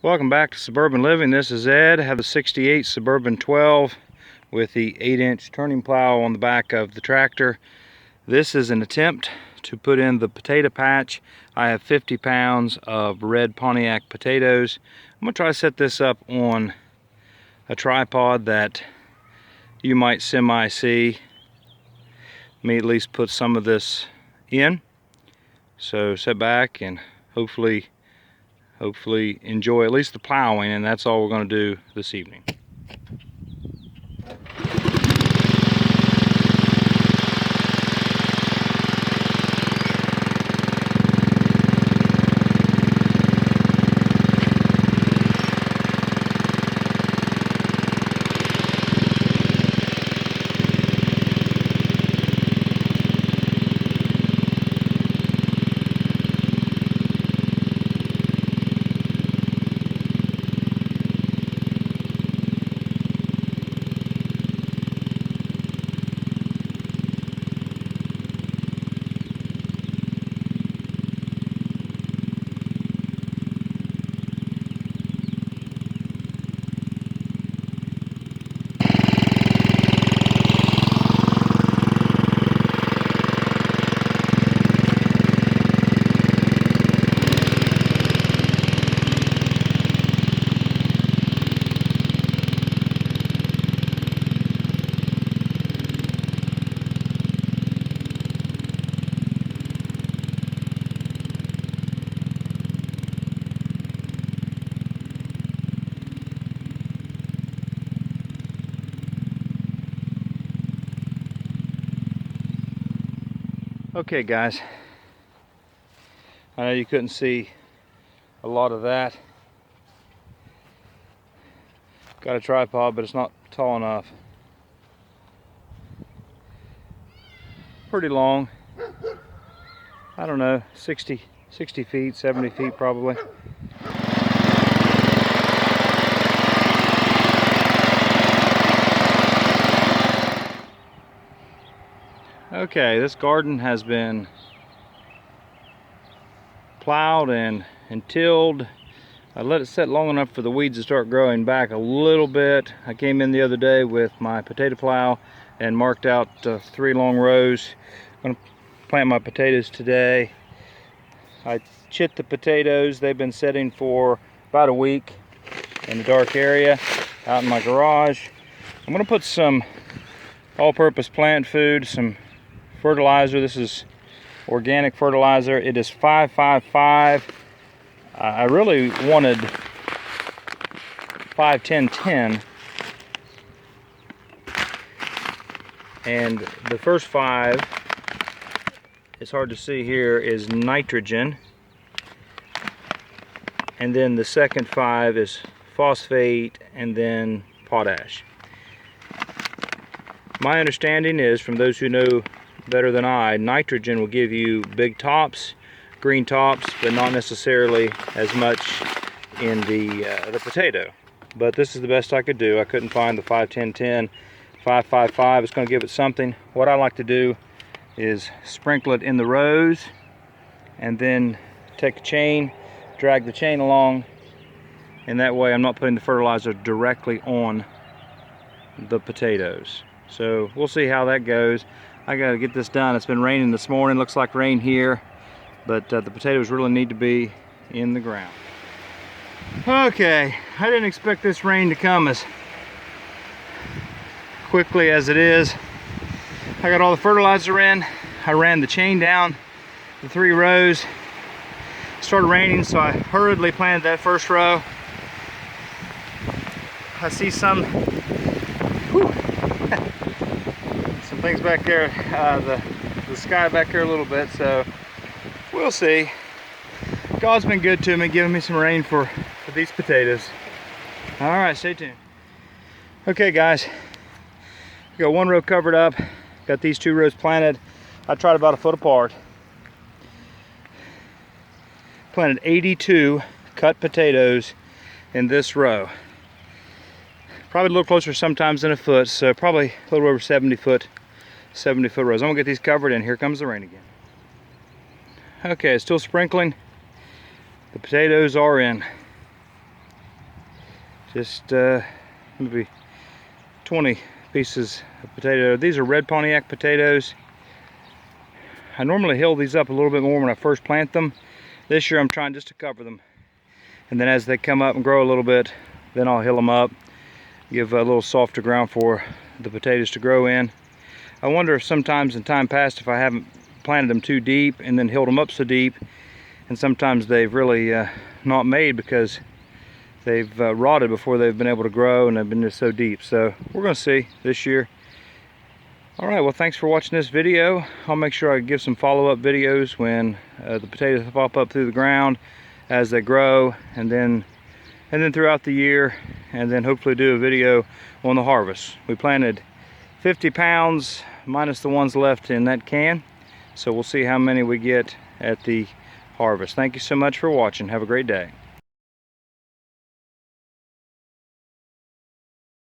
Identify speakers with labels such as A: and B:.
A: Welcome back to Suburban Living. This is Ed. I have the 68 Suburban 12 with the 8-inch turning plow on the back of the tractor. This is an attempt to put in the potato patch. I have 50 pounds of red Pontiac potatoes. I'm going to try to set this up on a tripod that you might semi-see. Let me at least put some of this in. So sit back and hopefully enjoy at least the plowing, and that's all we're going to do this evening. Okay guys, I know you couldn't see a lot of that. Got a tripod, but it's not tall enough. Pretty long. I don't know, 60 feet, 70 feet probably. Okay, this garden has been plowed and tilled. I let it set long enough for the weeds to start growing back a little bit. I came in the other day with my potato plow and marked out 3 long rows. I'm going to plant my potatoes today. I chipped the potatoes. They've been sitting for about a week in a dark area out in my garage. I'm going to put some all-purpose plant food, some fertilizer. This is organic fertilizer. It is 5-5-5. I really wanted 5-10-10, and the first 5, it's hard to see here, is nitrogen, and then the second 5 is phosphate, and then potash. My understanding is, from those who know better than I, nitrogen will give you big tops, green tops, but not necessarily as much in the potato. But this is the best I could do. I couldn't find the 5-10-10, 5-5-5. It's going to give it something. What I like to do is sprinkle it in the rows, and then take a chain, drag the chain along, and that way I'm not putting the fertilizer directly on the potatoes. So we'll see how that goes. I gotta get this done. It's been raining this morning. Looks like rain here, but the potatoes really need to be in the ground. Okay, I didn't expect this rain to come as quickly as it is. I got all the fertilizer in. I ran the chain down the 3 rows. It started raining, so I hurriedly planted that first row. I see some things back there, the sky back here a little bit, so we'll see. God's been good to me, giving me some rain for these potatoes. All right, stay tuned. Okay guys, we got 1 row covered up, got these 2 rows planted. I tried about a foot apart. Planted 82 cut potatoes in this row. Probably a little closer sometimes than a foot, so probably a little over 70 foot rows. I'm gonna get these covered, and here comes the rain again. Okay, it's still sprinkling. The potatoes are in. Just maybe 20 pieces of potato. These are red Pontiac potatoes. I normally hill these up a little bit more when I first plant them. This year I'm trying just to cover them. And then as they come up and grow a little bit, then I'll hill them up, give a little softer ground for the potatoes to grow in. I wonder if sometimes in time past if I haven't planted them too deep and then hilled them up so deep, and sometimes they've really not made because they've rotted before they've been able to grow and they've been just so deep. So we're going to see this year. Alright, well, thanks for watching this video. I'll make sure I give some follow-up videos when the potatoes pop up through the ground as they grow, and then throughout the year, and then hopefully do a video on the harvest. We planted 50 pounds minus the ones left in that can, so we'll see how many we get at the harvest. Thank you so much for watching. Have a great day.